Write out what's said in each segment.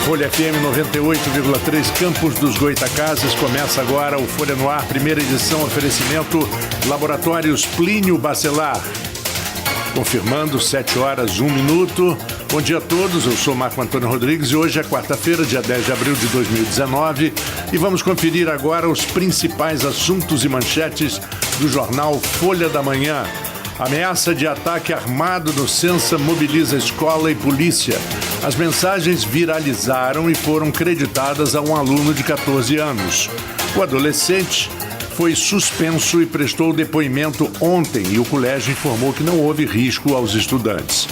Folha FM 98,3, Campos dos Goytacazes. Começa agora o Folha no Ar, primeira edição, oferecimento Laboratórios Plínio Bacelar. Confirmando, 7h01. Bom dia a todos, eu sou Marco Antônio Rodrigues e hoje é quarta-feira, dia 10 de abril de 2019 e vamos conferir agora os principais assuntos e manchetes do jornal Folha da Manhã. Ameaça de ataque armado no Sensa mobiliza escola e polícia. As mensagens viralizaram e foram creditadas a um aluno de 14 anos. O adolescente foi suspenso e prestou depoimento ontem e o colégio informou que não houve risco aos estudantes.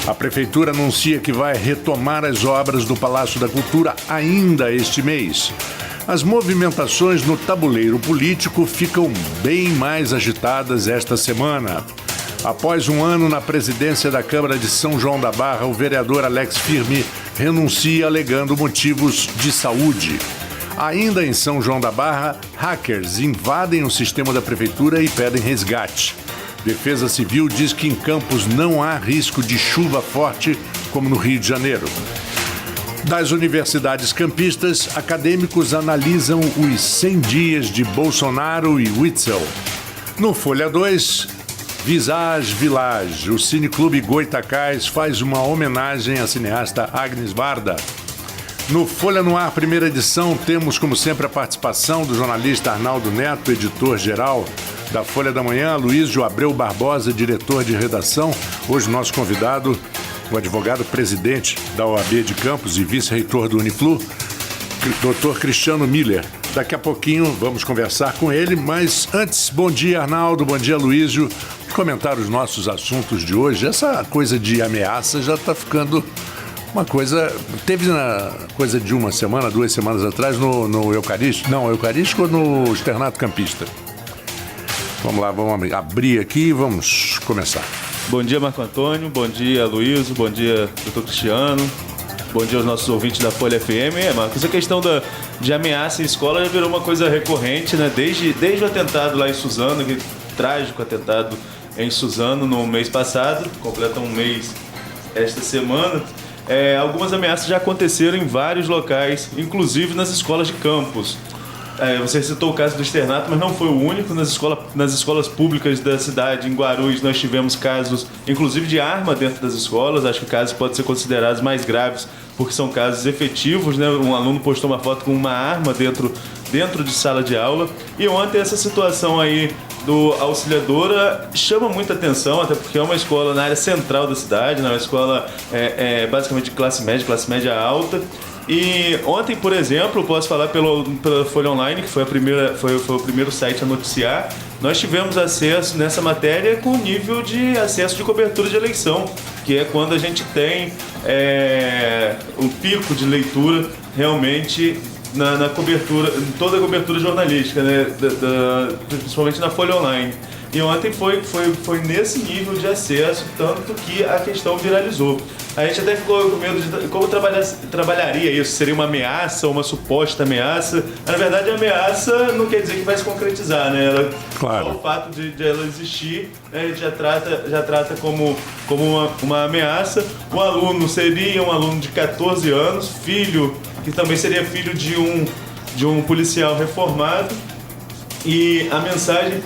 A prefeitura anuncia que vai retomar as obras do Palácio da Cultura ainda este mês. As movimentações no tabuleiro político ficam bem mais agitadas esta semana. Após um ano na presidência da Câmara de São João da Barra, o vereador Alex Firmi renuncia alegando motivos de saúde. Ainda em São João da Barra, hackers invadem o sistema da prefeitura e pedem resgate. Defesa Civil diz que em Campos não há risco de chuva forte como no Rio de Janeiro. Das universidades campistas, acadêmicos analisam os 100 dias de Bolsonaro e Witzel. No Folha 2, Visage Village, o Cineclube Goytacás faz uma homenagem à cineasta Agnes Varda. No Folha no Ar, primeira edição, temos, como sempre, a participação do jornalista Arnaldo Neto, editor-geral da Folha da Manhã, Luísio Abreu Barbosa, diretor de redação. Hoje, nosso convidado, o advogado-presidente da OAB de Campos e vice-reitor do Uniflu, Dr. Cristiano Miller. Daqui a pouquinho vamos conversar com ele, mas antes, bom dia, Arnaldo, bom dia, Luísio. Comentar os nossos assuntos de hoje. Essa coisa de ameaça já está ficando uma coisa... Teve na coisa de uma semana, 2 semanas atrás, no Eucarístico. Não, Eucarístico ou no Externato Campista? Vamos lá, vamos abrir aqui e vamos começar. Bom dia, Marco Antônio. Bom dia, Luísio. Bom dia, doutor Cristiano. Bom dia aos nossos ouvintes da Folha FM. Marcos, essa questão de ameaça em escola já virou uma coisa recorrente, né? Desde o atentado lá em Suzano, aquele trágico atentado em Suzano no mês passado, completa um mês esta semana. Algumas ameaças já aconteceram em vários locais, inclusive nas escolas de Campos. Você citou o caso do externato, mas não foi o único. Nas escolas públicas da cidade, em Guarulhos, nós tivemos casos, inclusive de arma dentro das escolas. Acho que casos podem ser considerados mais graves, porque são casos efetivos, né? Um aluno postou uma foto com uma arma dentro de sala de aula. E ontem essa situação aí do Auxiliadora chama muita atenção, até porque é uma escola na área central da cidade, né? Uma escola basicamente de classe média alta. E ontem, por exemplo, posso falar pela Folha Online, que foi o primeiro site a noticiar, nós tivemos acesso nessa matéria com o nível de acesso de cobertura de eleição, que é quando a gente tem um pico de leitura realmente na cobertura, em toda a cobertura jornalística, né, principalmente na Folha Online. E ontem foi nesse nível de acesso, tanto que a questão viralizou. A gente até ficou com medo de como trabalharia isso. Seria uma ameaça ou uma suposta ameaça? Na verdade, a ameaça não quer dizer que vai se concretizar, né? Claro. Só o fato de ela existir, né, a gente já trata como uma ameaça. O aluno seria um aluno de 14 anos, que também seria filho de um policial reformado. E a mensagem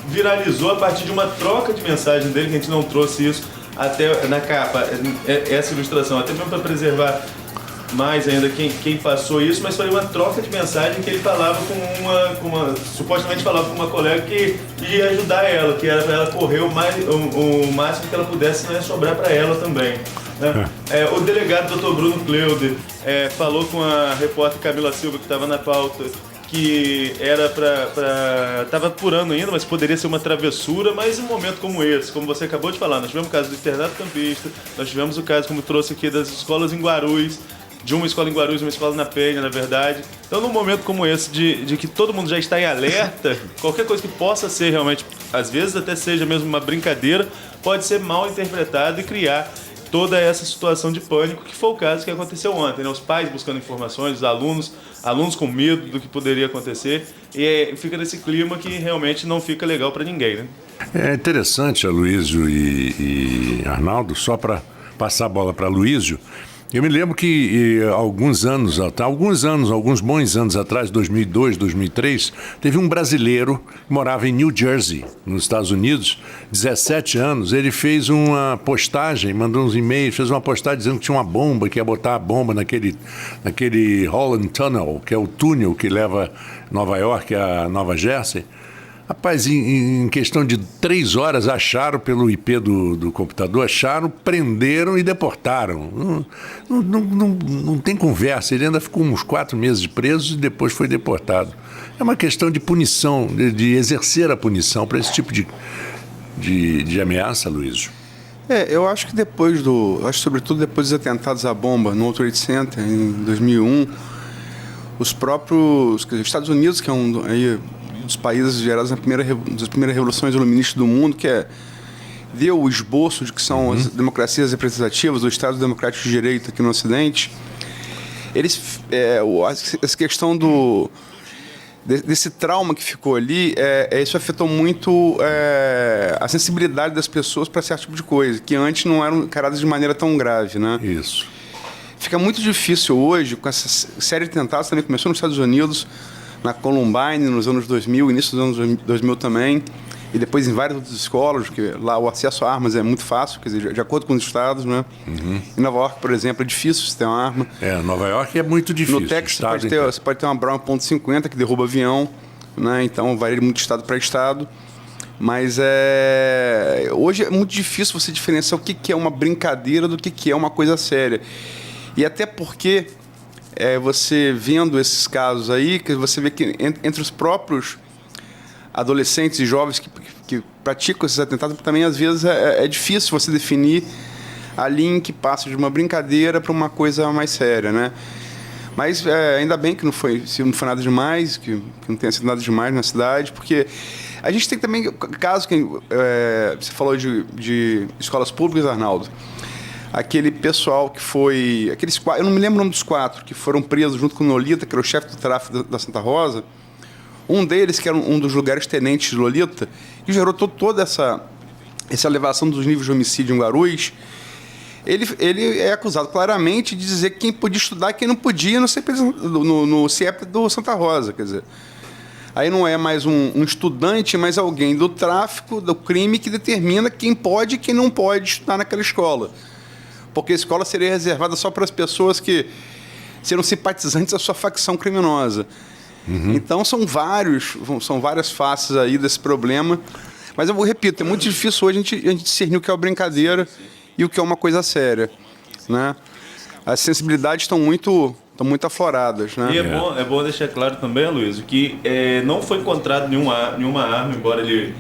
viralizou a partir de uma troca de mensagem dele, que a gente não trouxe isso até na capa, essa ilustração, até mesmo para preservar mais ainda quem passou isso, mas foi uma troca de mensagem que ele falava supostamente falava com uma colega que ia ajudar ela, que era para ela correr o máximo que ela pudesse, não ia sobrar para ela também, né? O delegado Dr. Bruno Cleuder falou com a repórter Camila Silva, que estava na pauta, que era estava apurando ainda, mas poderia ser uma travessura, mas em um momento como esse, como você acabou de falar, nós tivemos o caso do Externato Campista, nós tivemos o caso, como trouxe aqui, das escolas em Guarulhos, de uma escola em Guarulhos e uma escola na Penha, na verdade. Então, num momento como esse, de que todo mundo já está em alerta, qualquer coisa que possa ser realmente, às vezes até seja mesmo uma brincadeira, pode ser mal interpretada e criar toda essa situação de pânico, que foi o caso que aconteceu ontem, né? Os pais buscando informações, os alunos com medo do que poderia acontecer, e fica nesse clima que realmente não fica legal para ninguém, né? É interessante, Aloysio e Arnaldo, só para passar a bola para Luísio, eu me lembro que alguns bons anos atrás, 2002, 2003, teve um brasileiro que morava em New Jersey, nos Estados Unidos, 17 anos. Ele fez uma postagem, mandou uns e-mails, fez uma postagem dizendo que tinha uma bomba, que ia botar a bomba naquele Holland Tunnel, que é o túnel que leva Nova York a Nova Jersey. Rapaz, em questão de 3 horas, acharam pelo IP do computador, prenderam e deportaram. Não tem conversa. Ele ainda ficou uns 4 meses preso e depois foi deportado. É uma questão de punição, de exercer a punição para esse tipo de ameaça, Luísio. Eu acho que sobretudo depois dos atentados à bomba no World Trade Center, em 2001, os Estados Unidos, que é um dos países gerados das primeiras revoluções iluministas do mundo, que deu o esboço de que são as democracias representativas, os Estados democráticos de direito aqui no Ocidente. Essa questão desse trauma que ficou ali, isso afetou muito a sensibilidade das pessoas para certo tipo de coisa, que antes não eram encaradas de maneira tão grave, né? Isso. Fica muito difícil hoje, com essa série de atentados, também começou nos Estados Unidos, na Columbine, nos anos 2000, início dos anos 2000 também, e depois em várias outras escolas, porque lá o acesso a armas é muito fácil, quer dizer, de acordo com os estados, né? Em Nova York, por exemplo, é difícil você ter uma arma. Nova York é muito difícil. No Texas você pode ter uma Brown .50 que derruba avião, né? Então varia muito de estado para estado. Mas hoje é muito difícil você diferenciar o que é uma brincadeira do que é uma coisa séria. E até porque você vendo esses casos aí, que você vê que entre os próprios adolescentes e jovens que praticam esses atentados, também às vezes é difícil você definir a linha que passa de uma brincadeira para uma coisa mais séria, né? Mas ainda bem que não foi nada demais, que não tenha sido nada demais na cidade, porque a gente tem também casos que você falou de escolas públicas, Arnaldo. Aquele pessoal que foi... eu não me lembro o nome dos 4 que foram presos junto com o Lolita, que era o chefe do tráfico da Santa Rosa. Um deles, que era um dos lugares tenentes de Lolita, que gerou toda essa elevação dos níveis de homicídio em Guarulhos. Ele é acusado claramente de dizer quem podia estudar e quem não podia no CIEP do Santa Rosa. Quer dizer, aí não é mais um estudante, mas alguém do tráfico, do crime, que determina quem pode e quem não pode estudar naquela escola. Porque a escola seria reservada só para as pessoas que serão simpatizantes da sua facção criminosa. Então são várias faces aí desse problema. Mas eu repito, é muito difícil hoje a gente discernir o que é uma brincadeira e o que é uma coisa séria, né? As sensibilidades estão muito afloradas, né? E é bom deixar claro também, Luiz, que não foi encontrado nenhuma arma, embora ele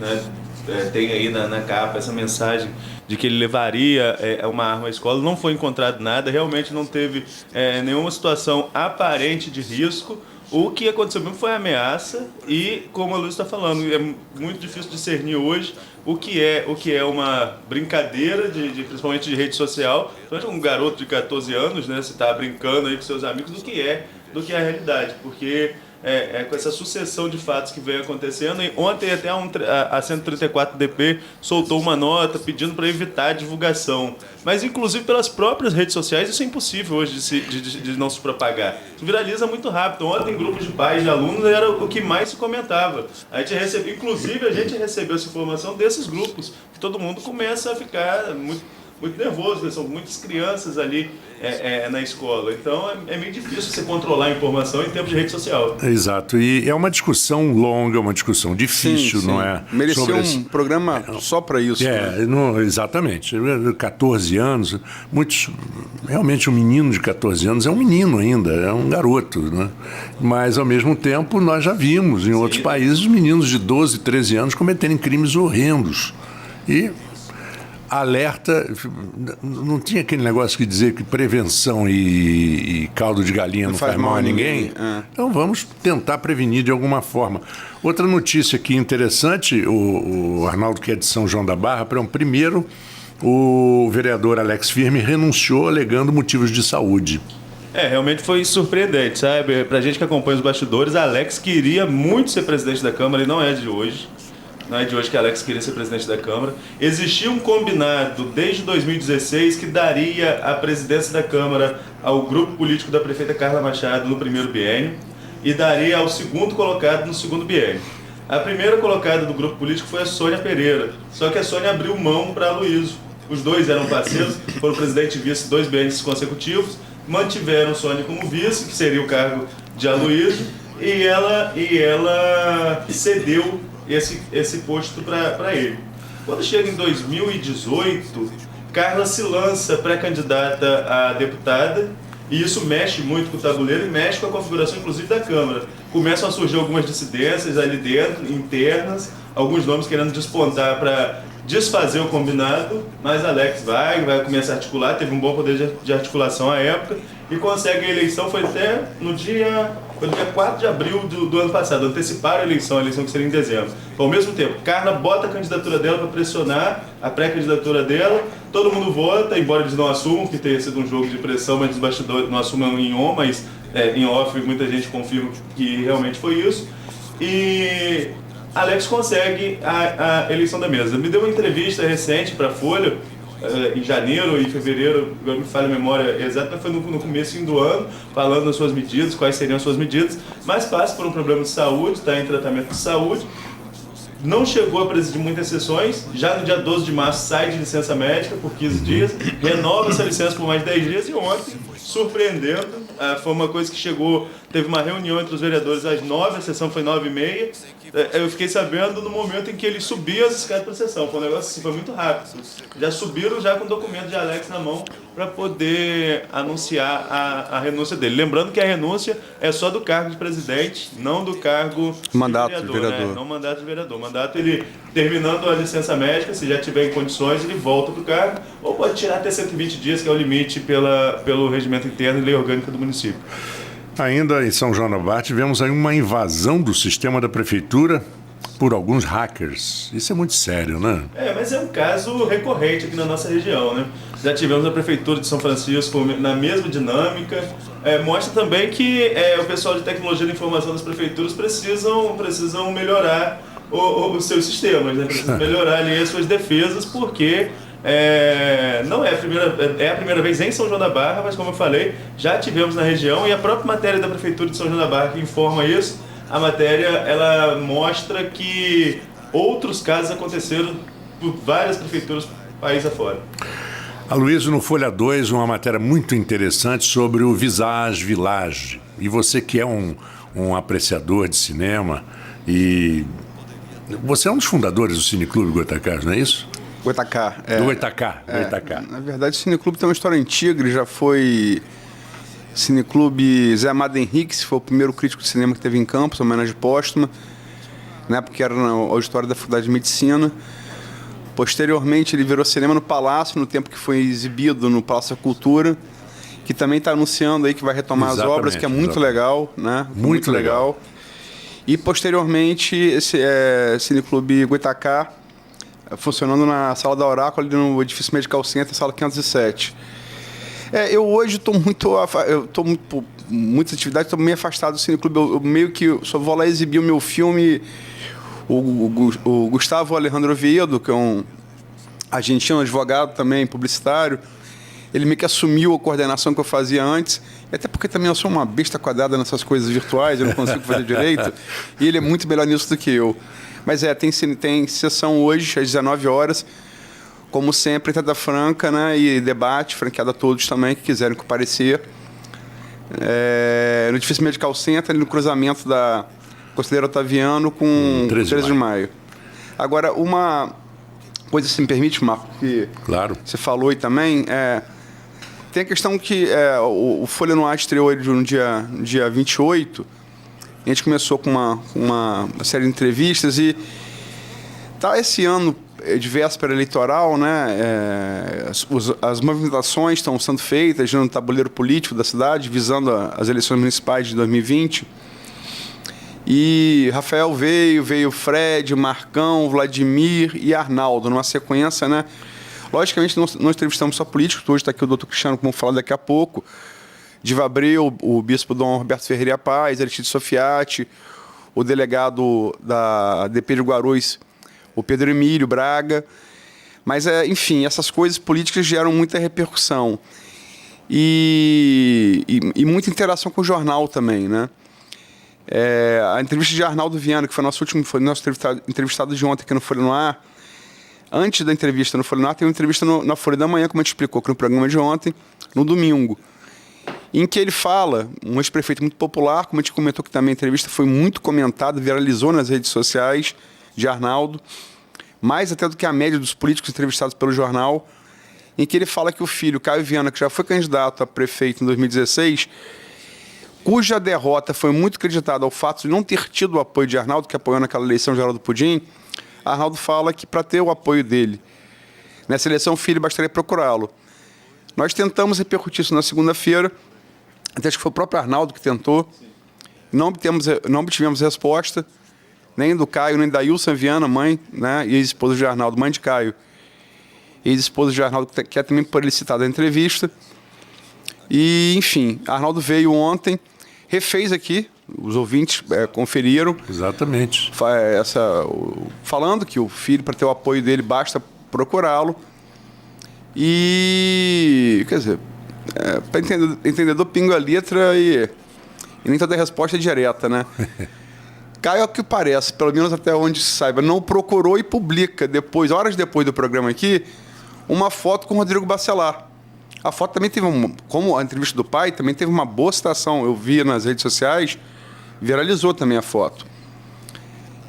tenha aí na capa essa mensagem de que ele levaria uma arma à escola. Não foi encontrado nada, realmente não teve nenhuma situação aparente de risco. O que aconteceu mesmo foi ameaça e, como a Luiz está falando, é muito difícil discernir hoje o que é uma brincadeira, principalmente de rede social. Um garoto de 14 anos, né, se está brincando aí com seus amigos, do que é a realidade, porque com essa sucessão de fatos que vem acontecendo. E ontem até a 134DP soltou uma nota pedindo para evitar a divulgação. Mas, inclusive, pelas próprias redes sociais, isso é impossível hoje de não se propagar. Isso viraliza muito rápido. Ontem, grupos de pais, de alunos, era o que mais se comentava. Inclusive, a gente recebeu essa informação desses grupos, que todo mundo começa a ficar muito nervoso, né? São muitas crianças ali na escola. Então, é meio difícil você controlar a informação em tempos de rede social. Exato. E é uma discussão longa, uma discussão difícil, sim. Não é? Merecia programa só para isso. Né? Exatamente. 14 anos, realmente um menino de 14 anos é um menino ainda, é um garoto, né? Mas, ao mesmo tempo, nós já vimos em outros países meninos de 12, 13 anos cometerem crimes horrendos. E alerta, não tinha aquele negócio que dizer que prevenção e caldo de galinha não faz mal a ninguém? Então vamos tentar prevenir de alguma forma. Outra notícia aqui interessante, o Arnaldo, que é de São João da Barra, primeiro o vereador Alex Firme renunciou alegando motivos de saúde. Realmente foi surpreendente, sabe? Pra gente que acompanha os bastidores, Alex queria muito ser presidente da Câmara e não é de hoje. não é de hoje que Alex queria ser presidente da Câmara. Existia um combinado desde 2016 que daria a presidência da Câmara ao grupo político da prefeita Carla Machado no primeiro biênio e daria ao segundo colocado no segundo biênio. A primeira colocada do grupo político foi a Sônia Pereira, só que a Sônia abriu mão para Aloysio. Os dois eram parceiros, foram presidente e vice 2 biênios consecutivos, mantiveram Sônia como vice, que seria o cargo de Aloysio, e ela cedeu esse posto para ele. Quando chega em 2018, Carla se lança pré-candidata a deputada, e isso mexe muito com o tabuleiro e mexe com a configuração, inclusive, da Câmara. Começam a surgir algumas dissidências ali dentro, internas, alguns nomes querendo despontar para desfazer o combinado, mas Alex vai começar a articular, teve um bom poder de articulação à época, e consegue a eleição, foi até no dia 4 de abril do ano passado, anteciparam a eleição que seria em dezembro. Então, ao mesmo tempo, Carla bota a candidatura dela para pressionar a pré-candidatura dela, todo mundo vota, embora eles não assumam que tenha sido um jogo de pressão, mas os bastidores não assumam em on, mas em off muita gente confirma que realmente foi isso. E Alex consegue a eleição da mesa. Me deu uma entrevista recente para a Folha, em janeiro e fevereiro, agora me falha a memória exata, mas foi no começo do ano, falando das suas medidas, quais seriam as suas medidas, mas passa por um problema de saúde, está em tratamento de saúde, não chegou a presidir muitas sessões, já no dia 12 de março sai de licença médica por 15 dias, renova essa licença por mais 10 dias e ontem, surpreendendo, foi uma coisa que chegou, teve uma reunião entre os vereadores às 9, a sessão foi 9h30, eu fiquei sabendo no momento em que ele subia as escadas para a sessão, foi um negócio assim, foi muito rápido. Já subiram já com o documento de Alex na mão para poder anunciar a renúncia dele. Lembrando que a renúncia é só do cargo de presidente, não do cargo mandato de vereador. Né? Não mandato de vereador. Mandato, ele terminando a licença médica, se já tiver em condições, ele volta para o cargo, ou pode tirar até 120 dias, que é o limite pelo regimento interno e lei orgânica do município. Ainda em São João da Barra, tivemos aí uma invasão do sistema da prefeitura por alguns hackers. Isso é muito sério, né? Mas é um caso recorrente aqui na nossa região, né? Já tivemos a prefeitura de São Francisco na mesma dinâmica. Mostra também que o pessoal de tecnologia da informação das prefeituras precisam melhorar os seus sistemas, né? Precisam melhorar ali as suas defesas, porque não é a primeira vez em São João da Barra, mas como eu falei, já tivemos na região, e a própria matéria da Prefeitura de São João da Barra que informa isso, a matéria ela mostra que outros casos aconteceram por várias prefeituras país afora. Aloysio, no Folha 2, uma matéria muito interessante sobre o Visage Village. E você que é um apreciador de cinema, e você é um dos fundadores do Cineclube Goitacás, não é isso? Goitacá. Do Goitacá. Na verdade, o Cineclube tem uma história antiga, ele já foi Cineclube Zé Amado Henrique, foi o primeiro crítico de cinema que teve em Campos, homenagem póstuma, na época que era na auditório da Faculdade de Medicina. Posteriormente, ele virou cinema no Palácio, no tempo que foi exibido no Palácio da Cultura, que também está anunciando aí que vai retomar as obras, que é muito legal, né? Muito legal. E, posteriormente, esse Cineclube Goitacá, funcionando na Sala da Oráculo, ali no edifício Medical Center, sala 507. Eu hoje estou muitas atividades, estou meio afastado do Cineclube. Eu meio que só vou lá exibir o meu filme. O Gustavo Alejandro Oviedo, que é um argentino, advogado também, publicitário, ele meio que assumiu a coordenação que eu fazia antes, até porque também eu sou uma besta quadrada nessas coisas virtuais, eu não consigo fazer direito, e ele é muito melhor nisso do que eu. Mas tem sessão hoje, às 19 horas, como sempre, entrada franca, né, e debate, franqueado a todos também que quiserem comparecer. No edifício Medical Center, ali no cruzamento da Conselheiro Otaviano com 13 de maio. Agora, uma coisa, se me permite, Marco, que claro, você falou aí também, tem a questão que o Folha no Ar estreou no dia 28, a gente começou com uma série de entrevistas e tá esse ano de véspera eleitoral, né? As movimentações estão sendo feitas no tabuleiro político da cidade, visando as eleições municipais de 2020. E Rafael veio Fred, Marcão, Vladimir e Arnaldo, numa sequência, né? Logicamente, nós entrevistamos só políticos, hoje está aqui o doutor Cristiano, como vamos falar daqui a pouco, Diva Abreu, o bispo Dom Roberto Ferreira Paz, Aristide Sofiati, o delegado da DP de Guarulhos, o Pedro Emílio Braga. Mas, enfim, essas coisas políticas geram muita repercussão. E muita interação com o jornal também, né? A entrevista de Arnaldo Viana, que foi nosso entrevistado de ontem aqui no Folha no Ar. Antes da entrevista no Folha no Ar, tem uma entrevista na Folha da Manhã, como a gente explicou aqui no programa de ontem, no domingo, em que ele fala, um ex-prefeito muito popular, como a gente comentou que também a entrevista foi muito comentada, viralizou nas redes sociais de Arnaldo, mais até do que a média dos políticos entrevistados pelo jornal, em que ele fala que o filho, Caio Viana, que já foi candidato a prefeito em 2016, cuja derrota foi muito creditada ao fato de não ter tido o apoio de Arnaldo, que apoiou naquela eleição geral do Pudim. Arnaldo fala que para ter o apoio dele nessa eleição, o filho bastaria procurá-lo. Nós tentamos repercutir isso na segunda-feira, até acho que foi o próprio Arnaldo que tentou. Não obtivemos resposta, nem do Caio, nem da Ilson Viana, mãe, né, e ex-esposa de Arnaldo, mãe de Caio, ex-esposa de Arnaldo, que é também por ele citar da entrevista. E, enfim, Arnaldo veio ontem, refez aqui, os ouvintes conferiram. Exatamente. Falando que o filho, para ter o apoio dele, basta procurá-lo. E, quer dizer, para entendedor pinga a letra e nem toda a resposta é direta, né? Caio, ao que parece, pelo menos até onde se saiba, não procurou e publica depois, horas depois do programa aqui, uma foto com o Rodrigo Bacelar. A foto também teve como a entrevista do pai, também teve uma boa citação. Eu vi nas redes sociais, viralizou também a foto.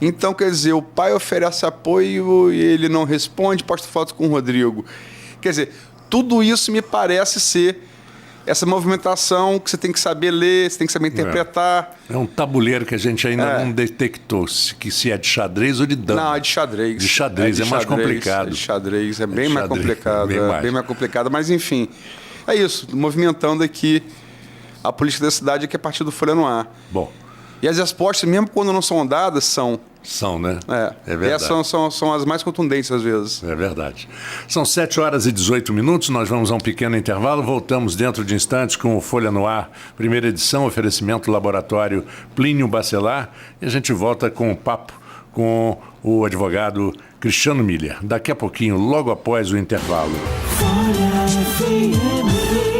Então, quer dizer, o pai oferece apoio e ele não responde, posta foto com o Rodrigo. Quer dizer, tudo isso me parece ser essa movimentação que você tem que saber ler, você tem que saber interpretar. É um tabuleiro que a gente ainda não detectou se é de xadrez ou de dama. Não, é de xadrez. De xadrez, é mais complicado. É de xadrez, é bem mais complicado. Bem mais complicado, mas enfim, é isso, movimentando aqui a política da cidade aqui a partir do Folha no Ar. Bom. E as respostas, mesmo quando não são dadas, são. São, né? É verdade. Essas são as mais contundentes, às vezes. É verdade. São 7h18, nós vamos a um pequeno intervalo, voltamos dentro de instantes com o Folha no Ar, primeira edição, oferecimento Laboratório Plínio Bacelar, e a gente volta com o papo com o advogado Cristiano Miller. Daqui a pouquinho, logo após o intervalo. Folha FM.